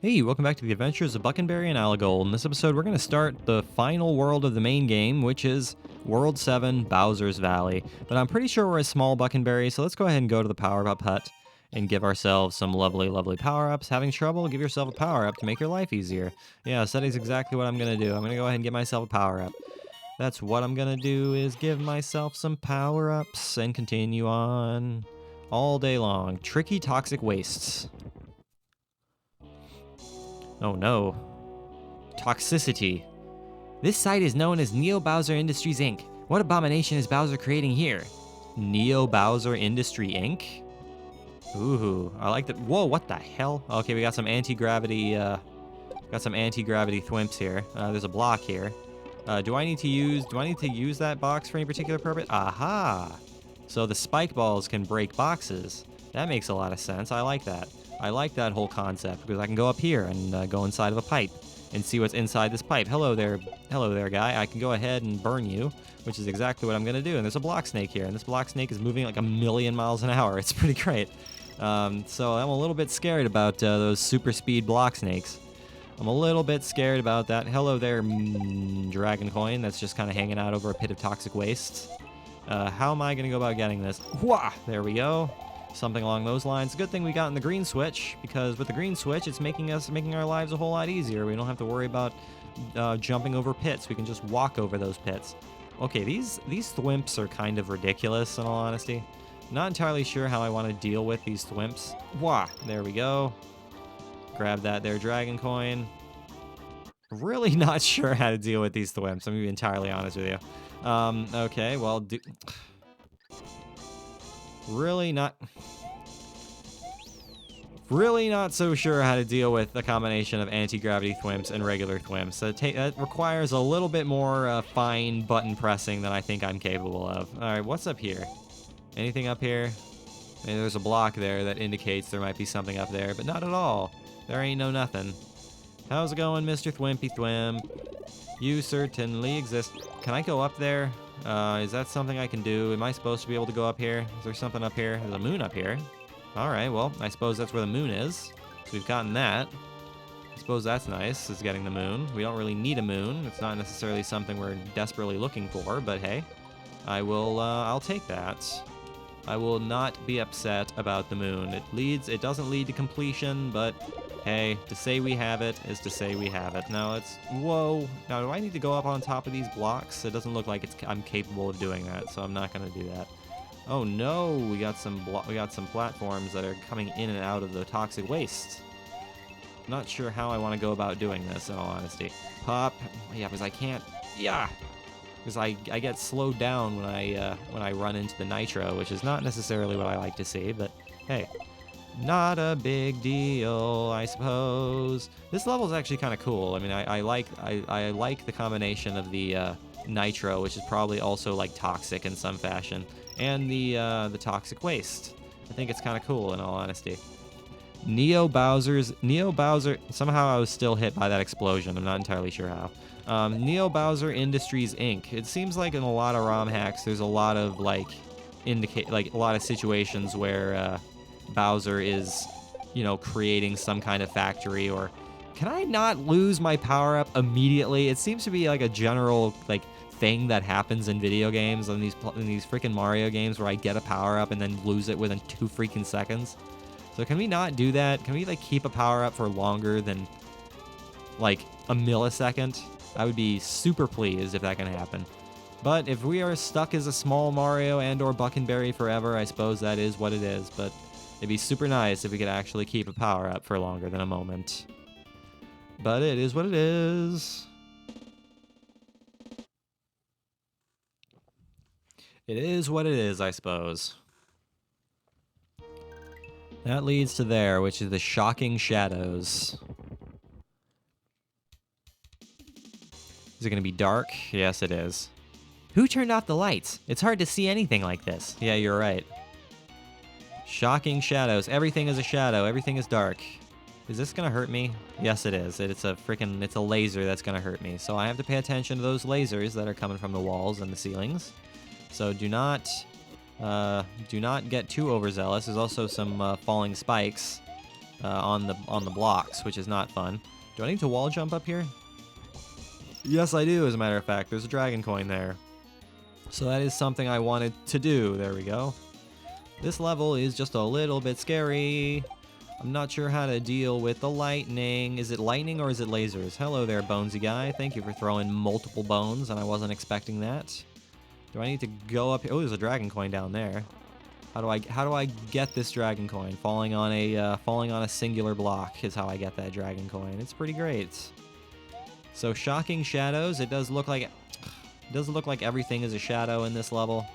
Hey, welcome back to the adventures of Bucken Berry and Ala-Gold. In this episode, we're going to start the final world of the main game, which is World 7, Bowser's Valley. But I'm pretty sure we're a small Bucken Berry, so let's go ahead and go to the power-up hut and give ourselves some lovely, lovely power-ups. Having trouble? Give yourself a power-up to make your life easier. Yeah, so that is exactly what I'm going to do. I'm going to go ahead and get myself a power-up. That's what I'm going to do, is give myself some power-ups and continue on all day long. Tricky toxic wastes. Oh no. Toxicity. This site is known as Neo Bowser Industries Inc. What abomination is Bowser creating here? Neo Bowser Industry Inc.? Ooh, I like that. Whoa, what the hell? Okay, we got some anti-gravity, thwimps here. There's a block here. Do I need to use that box for any particular purpose? Aha! So the spike balls can break boxes. That makes a lot of sense. I like that. I like that whole concept because I can go up here and go inside of a pipe and see what's inside this pipe. Hello there, guy. I can go ahead and burn you, which is exactly what I'm going to do. And there's a block snake here, and this block snake is moving like 1,000,000 miles an hour. It's pretty great. So I'm a little bit scared about those super speed block snakes. I'm a little bit scared about that. Hello there, dragon coin that's just kind of hanging out over a pit of toxic waste. How am I going to go about getting this? Wah! There we go. Something along those lines. Good thing we got in the green switch, because with the green switch, it's making our lives a whole lot easier. We don't have to worry about jumping over pits. We can just walk over those pits. Okay, these thwimps are kind of ridiculous, in all honesty. Not entirely sure how I want to deal with these thwimps. Wah! There we go. Grab that there, dragon coin. Really not sure how to deal with these thwimps. I'm going to be entirely honest with you. Okay, well, Really not so sure how to deal with the combination of anti-gravity thwimps and regular thwimps. That requires a little bit more fine button pressing than I think I'm capable of. Alright, what's up here? Anything up here? Maybe there's a block there that indicates there might be something up there, but not at all. There ain't no nothing. How's it going, Mr. Thwimpy Thwimp? You certainly exist. Can I go up there? Is that something I can do? Am I supposed to be able to go up here? Is there something up here? There's a moon up here. Alright, well, I suppose that's where the moon is. So we've gotten that. I suppose that's nice, is getting the moon. We don't really need a moon. It's not necessarily something we're desperately looking for, but hey. I'll take that. I will not be upset about the moon. It doesn't lead to completion, but hey, to say we have it is to say we have it. Now whoa. Now do I need to go up on top of these blocks? It doesn't look like I'm capable of doing that, so I'm not gonna do that. Oh no, we got some platforms that are coming in and out of the toxic waste. Not sure how I want to go about doing this, in all honesty. Pop. Yeah, because I can't. Yeah. Because I get slowed down when I run into the nitro, which is not necessarily what I like to see, but hey. Not a big deal, I suppose. This level is actually kind of cool. I mean, I like the combination of the nitro, which is probably also like toxic in some fashion, and the toxic waste. I think it's kind of cool, in all honesty. Neo Bowser. Somehow I was still hit by that explosion. I'm not entirely sure how. Neo Bowser Industries Inc. It seems like in a lot of ROM hacks, there's a lot of a lot of situations where Bowser is, creating some kind of factory. Or can I not lose my power-up immediately? It seems to be like a general thing that happens in video games, in these freaking Mario games, where I get a power-up and then lose it within 2 freaking seconds. So can we not do that? Can we keep a power-up for longer than a millisecond? I would be super pleased if that can happen. But if we are stuck as a small Mario and or Bucken Berry forever, I suppose that is what it is. But it'd be super nice if we could actually keep a power-up for longer than a moment. But it is what it is. It is what it is, I suppose. That leads to there, which is the shocking shadows. Is it going to be dark? Yes, it is. Who turned off the lights? It's hard to see anything like this. Yeah, you're right. Shocking shadows. Everything is a shadow. Everything is dark. Is this gonna hurt me? Yes, it is. It's a laser that's gonna hurt me. So I have to pay attention to those lasers that are coming from the walls and the ceilings. So do not get too overzealous. There's also some falling spikes. on the blocks, which is not fun. Do I need to wall jump up here? Yes, I do, as a matter of fact. There's a dragon coin there. So that is something I wanted to do. There we go. This level is just a little bit scary. I'm not sure how to deal with the lightning. Is it lightning or is it lasers? Hello there, Bonesy guy. Thank you for throwing multiple bones, and I wasn't expecting that. Do I need to go up here? Oh, there's a dragon coin down there. How do I get this dragon coin? Falling on a singular block is how I get that dragon coin. It's pretty great. So shocking shadows. It does look like everything is a shadow in this level.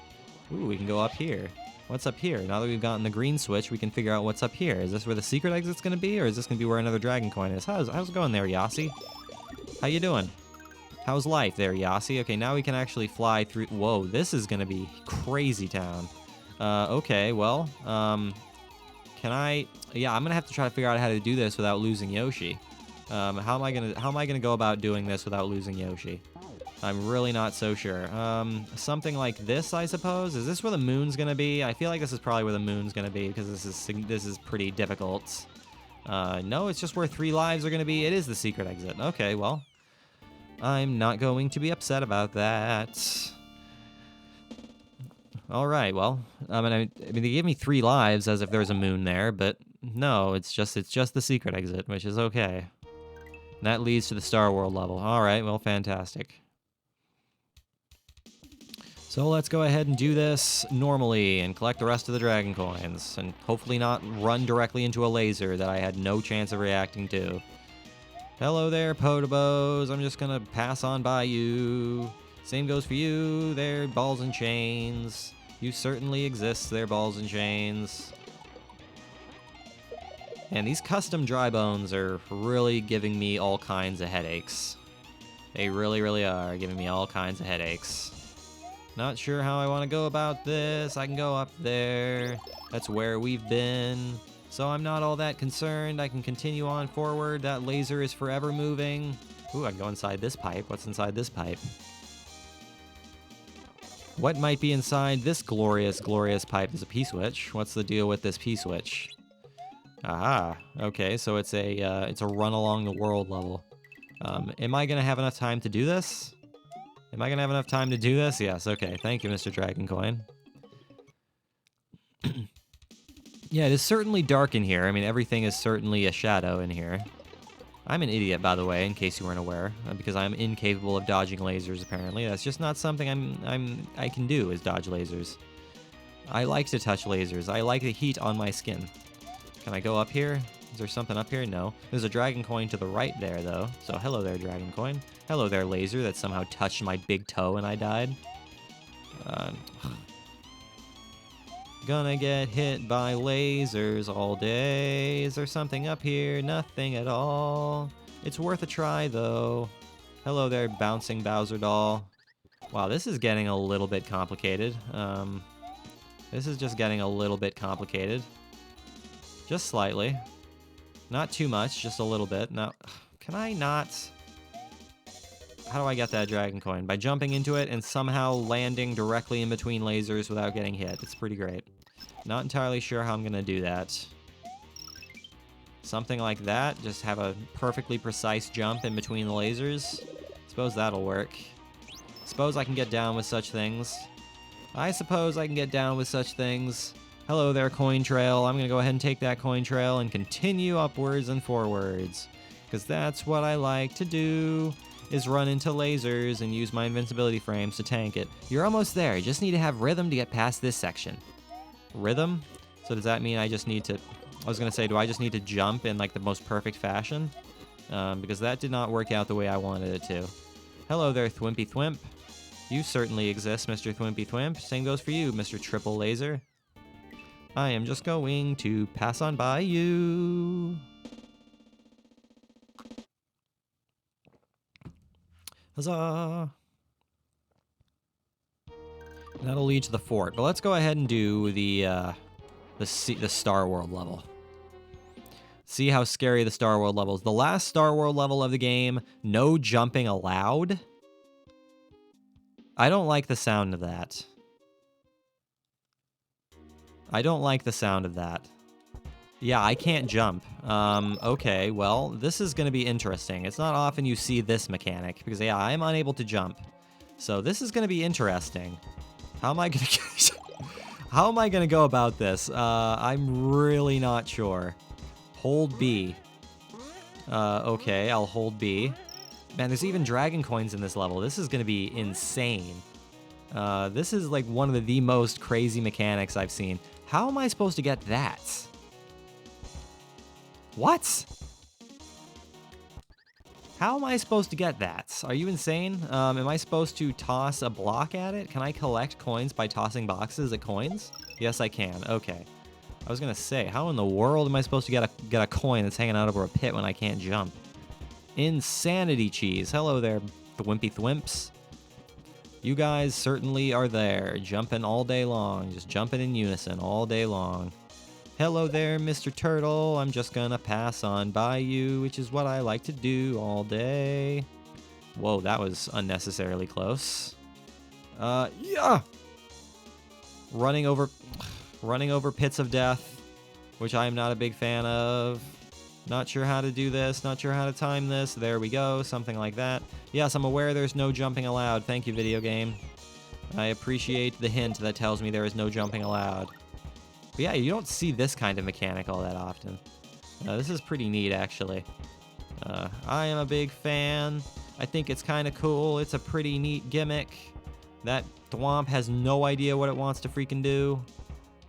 Ooh, we can go up here. What's up here? Now that we've gotten the green switch, we can figure out what's up here. Is this where the secret exit's gonna be, or is this gonna be where another dragon coin is? How's it going there, Yassi? How you doing? How's life there, Yassi? Okay, now we can actually fly through. Whoa, this is gonna be crazy town. Okay, well, can I? Yeah, I'm gonna have to try to figure out how to do this without losing Yoshi. How am I gonna go about doing this without losing Yoshi? I'm really not so sure. Something like this, I suppose. Is this where the moon's gonna be? I feel like this is probably where the moon's gonna be because this is pretty difficult. No, it's just where 3 lives are gonna be. It is the secret exit. Okay, well, I'm not going to be upset about that. All right, well, I mean, they gave me 3 lives as if there's a moon there, but no, it's just the secret exit, which is okay. And that leads to the Star World level. All right, well, fantastic. So let's go ahead and do this normally and collect the rest of the dragon coins and hopefully not run directly into a laser that I had no chance of reacting to. Hello there, Potobos. I'm just gonna pass on by you. Same goes for you. They're balls and chains. You certainly exist, they're balls and chains. And these custom dry bones are really giving me all kinds of headaches. They really, really are giving me all kinds of headaches. Not sure how I want to go about this. I can go up there. That's where we've been. So I'm not all that concerned. I can continue on forward. That laser is forever moving. Ooh, I can go inside this pipe. What's inside this pipe? What might be inside this glorious, glorious pipe? Is a P-switch. What's the deal with this P-switch? Aha. Okay, so it's a run along the world level. Am I gonna have enough time to do this? Am I gonna have enough time to do this? Yes. Okay. Thank you, Mr. Dragon Coin. Yeah, it is certainly dark in here. I mean, everything is certainly a shadow in here. I'm an idiot, by the way, in case you weren't aware, because I'm incapable of dodging lasers. Apparently, that's just not something I can do. Is dodge lasers. I like to touch lasers. I like the heat on my skin. Can I go up here? Is there something up here? No. There's a dragon coin to the right there, though. So hello there, dragon coin. Hello there, laser that somehow touched my big toe and I died. Gonna get hit by lasers all day. Is there something up here? Nothing at all. It's worth a try, though. Hello there, bouncing Bowser doll. Wow, this is getting a little bit complicated. This is just getting a little bit complicated. Just slightly. Not too much, just a little bit. Now, can I not... How do I get that dragon coin? By jumping into it and somehow landing directly in between lasers without getting hit. It's pretty great. Not entirely sure how I'm gonna do that. Something like that. Just have a perfectly precise jump in between the lasers. Suppose that'll work. Suppose I can get down with such things. I suppose I can get down with such things. Hello there, coin trail. I'm gonna go ahead and take that coin trail and continue upwards and forwards. Because that's what I like to do, is run into lasers and use my invincibility frames to tank it. You're almost there. You just need to have rhythm to get past this section. Rhythm? So does that mean I just need to... I was gonna say, do I just need to jump in like the most perfect fashion? Because that did not work out the way I wanted it to. Hello there, Thwimpy Thwimp. You certainly exist, Mr. Thwimpy Thwimp. Same goes for you, Mr. Triple Laser. I am just going to pass on by you. Huzzah! That'll lead to the fort, but let's go ahead and do the Star World level. See how scary the Star World level is. The last Star World level of the game, no jumping allowed. I don't like the sound of that. I don't like the sound of that. Yeah, I can't jump. Okay, well, this is going to be interesting. It's not often you see this mechanic, because, yeah, I'm unable to jump. So this is going to be interesting. How am I going to... How am I going to go about this? I'm really not sure. Hold B. Okay, I'll hold B. Man, there's even dragon coins in this level. This is going to be insane. This is like one of the most crazy mechanics I've seen. How am I supposed to get that? What? How am I supposed to get that? Are you insane? Am I supposed to toss a block at it? Can I collect coins by tossing boxes at coins? Yes, I can. Okay. I was gonna say, how in the world am I supposed to get a coin that's hanging out over a pit when I can't jump? Insanity cheese. Hello there, thwimpy thwimps. You guys certainly are there, jumping all day long, just jumping in unison all day long. Hello there, Mr. Turtle. I'm just gonna pass on by you, which is what I like to do all day. Whoa, that was unnecessarily close. Yeah! Running over pits of death, which I am not a big fan of. Not sure how to do this, not sure how to time this. There we go, something like that. Yes, I'm aware there's no jumping allowed. Thank you, video game. I appreciate the hint that tells me there is no jumping allowed. But yeah, you don't see this kind of mechanic all that often. This is pretty neat, actually. I am a big fan. I think it's kind of cool. It's a pretty neat gimmick. That thwomp has no idea what it wants to freaking do.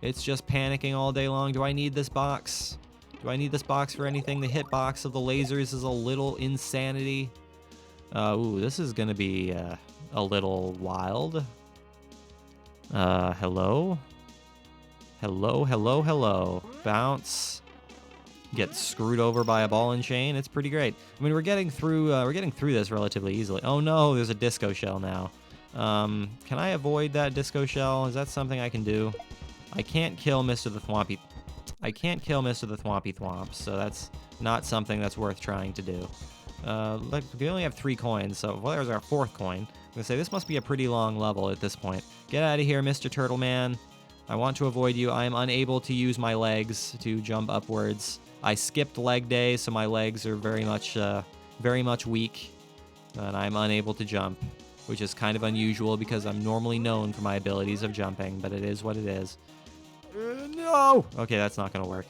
It's just panicking all day long. Do I need this box? Do I need this box for anything? The hitbox of the lasers is a little insanity. Ooh, this is gonna be a little wild. Hello? Hello, hello, hello. Bounce. Get screwed over by a ball and chain. It's pretty great. I mean, we're getting through this relatively easily. Oh no, there's a disco shell now. Can I avoid that disco shell? Is that something I can do? I can't kill Mr. the Thwompy. I can't kill Mr. the Thwompy Thwomp, so that's not something that's worth trying to do. Look, we only have 3 coins, so well, there's our 4th coin. I'm gonna say this must be a pretty long level at this point. Get out of here, Mr. Turtle Man. I want to avoid you. I am unable to use my legs to jump upwards. I skipped leg day, so my legs are very much weak, and I'm unable to jump, which is kind of unusual because I'm normally known for my abilities of jumping, but it is what it is. No! Okay, that's not gonna work.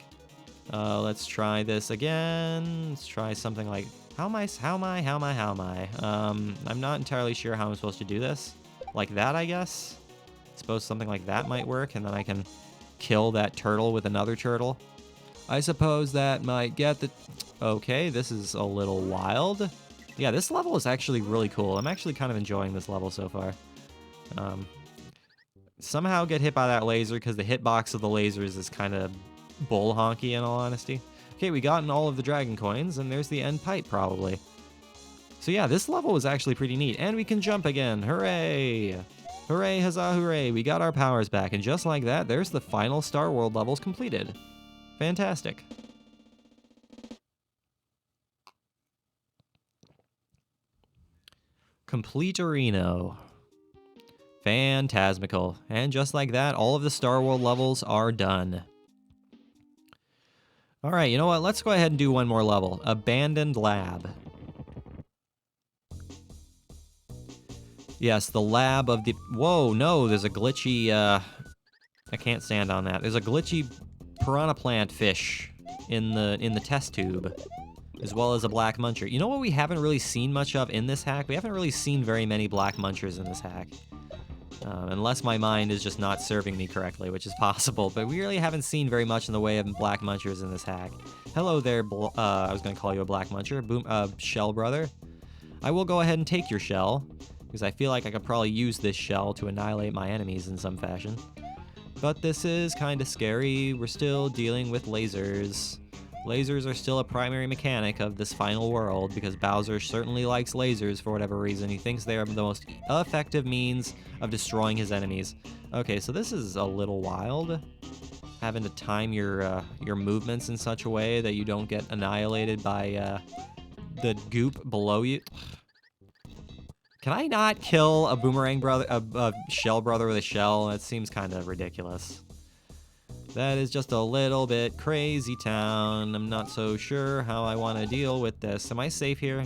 Let's try this again. Let's try something like, how am I? I'm not entirely sure how I'm supposed to do this. Like that, I guess? Suppose something like that might work, and then I can kill that turtle with another turtle. I suppose that might get the... Okay, this is a little wild. Yeah, this level is actually really cool. I'm actually kind of enjoying this level so far. Somehow get hit by that laser, because the hitbox of the lasers is kind of bull honky, in all honesty. Okay, we gotten all of the dragon coins, and there's the end pipe, probably. So yeah, this level was actually pretty neat, and we can jump again. Hooray! Hooray, huzzah, hooray, we got our powers back, and just like that, there's the final Star World levels completed. Fantastic. Complete Reno. Phantasmical. And just like that, all of the Star World levels are done. Alright, you know what? Let's go ahead and do one more level. Abandoned Lab. Yes, the lab of the... Whoa, no, there's a glitchy... I can't stand on that. There's a glitchy piranha plant fish in the test tube, as well as a black muncher. You know what we haven't really seen much of in this hack? We haven't really seen very many black munchers in this hack. Unless my mind is just not serving me correctly, which is possible, but we really haven't seen very much in the way of black munchers in this hack. Hello there, I was going to call you a black muncher, shell brother. I will go ahead and take your shell, because I feel like I could probably use this shell to annihilate my enemies in some fashion. But this is kind of scary. We're still dealing with lasers. Lasers are still a primary mechanic of this final world, because Bowser certainly likes lasers for whatever reason. He thinks they are the most effective means of destroying his enemies. Okay, so this is a little wild. Having to time your movements in such a way that you don't get annihilated by the goop below you. Can I not kill a boomerang brother, a shell brother with a shell? That seems kind of ridiculous. That is just a little bit crazy town. I'm not so sure how I want to deal with this. Am I safe here?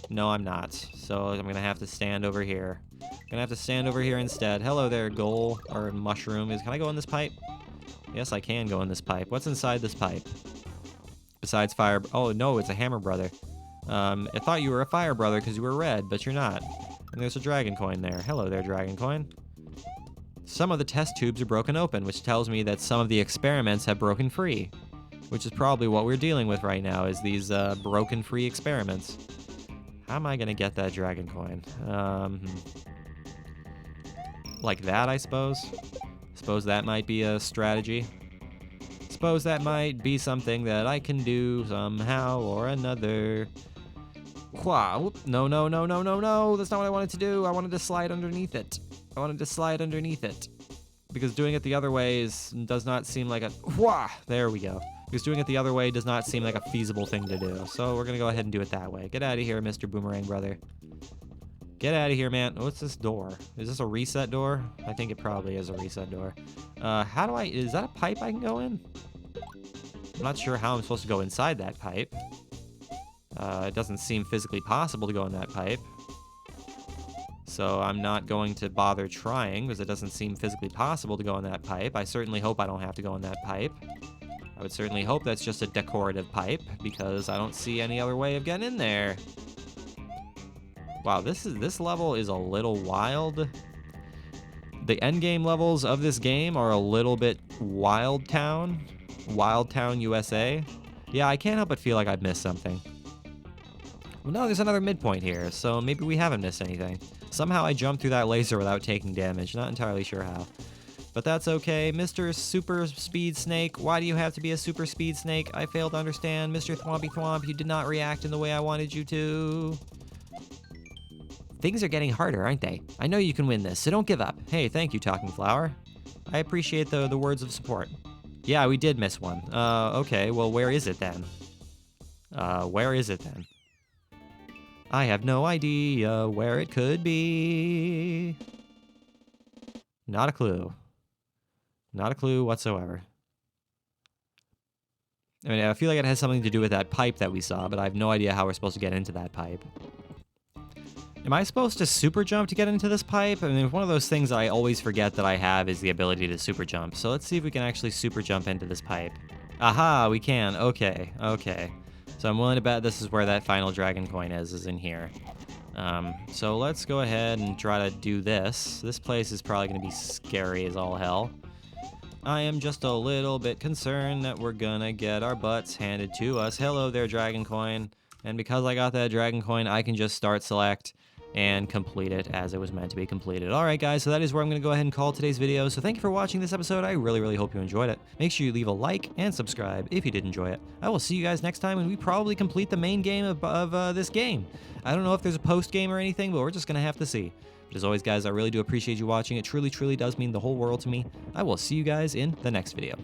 No, I'm not. So I'm going to have to stand over here. Gonna have to stand over here instead. Hello there, goal, or mushroom. Can I go in this pipe? Yes, I can go in this pipe. What's inside this pipe? Besides fire... Oh, no, it's a hammer brother. I thought you were a fire brother because you were red, but you're not. And there's a dragon coin there. Hello there, dragon coin. Some of the test tubes are broken open, which tells me that some of the experiments have broken free. Which is probably what we're dealing with right now, is these broken free experiments. How am I gonna get that dragon coin? Like that, I suppose? Suppose that might be a strategy. Suppose that might be something that I can do somehow or another. Wow. No, no, no, no, no, no. That's not what I wanted to do. I wanted to slide underneath it. I wanted to slide underneath it. Because doing it the other way does not seem like a... Wah! There we go. Because doing it the other way does not seem like a feasible thing to do. So we're going to go ahead and do it that way. Get out of here, Mr. Boomerang Brother. Get out of here, man. What's this door? Is this a reset door? I think it probably is a reset door. How do I... Is that a pipe I can go in? I'm not sure how I'm supposed to go inside that pipe. It doesn't seem physically possible to go in that pipe. So I'm not going to bother trying because it doesn't seem physically possible to go in that pipe. I certainly hope I don't have to go in that pipe. I would certainly hope that's just a decorative pipe because I don't see any other way of getting in there. Wow, this level is a little wild. The endgame levels of this game are a little bit Wild Town, USA. Yeah, I can't help but feel like I've missed something. Well, no, there's another midpoint here, so maybe we haven't missed anything. Somehow I jumped through that laser without taking damage. Not entirely sure how. But that's okay. Mr. Super Speed Snake, why do you have to be a Super Speed Snake? I fail to understand. Mr. Thwompy Thwomp, you did not react in the way I wanted you to. Things are getting harder, aren't they? I know you can win this, so don't give up. Hey, thank you, Talking Flower. I appreciate the words of support. Yeah, we did miss one. Okay, well, where is it then? Where is it then? I have no idea where it could be. Not a clue. Not a clue whatsoever. I mean, I feel like it has something to do with that pipe that we saw, but I have no idea how we're supposed to get into that pipe. Am I supposed to super jump to get into this pipe? I mean, one of those things that I always forget that I have is the ability to super jump. So let's see if we can actually super jump into this pipe. Aha, we can. Okay, okay. So I'm willing to bet this is where that final dragon coin is in here. So let's go ahead and try to do this. This place is probably going to be scary as all hell. I am just a little bit concerned that we're gonna get our butts handed to us. Hello there, dragon coin. And because I got that dragon coin, I can just start select and complete it as it was meant to be completed. Alright guys, so that is where I'm going to go ahead and call today's video. So thank you for watching this episode. I really hope you enjoyed it. Make sure you leave a like and subscribe if you did enjoy it. I will see you guys next time when we probably complete the main game of this game. I don't know if there's a post game or anything, but we're just going to have to see. But as always guys, I really do appreciate you watching. It truly does mean the whole world to me. I will see you guys in the next video.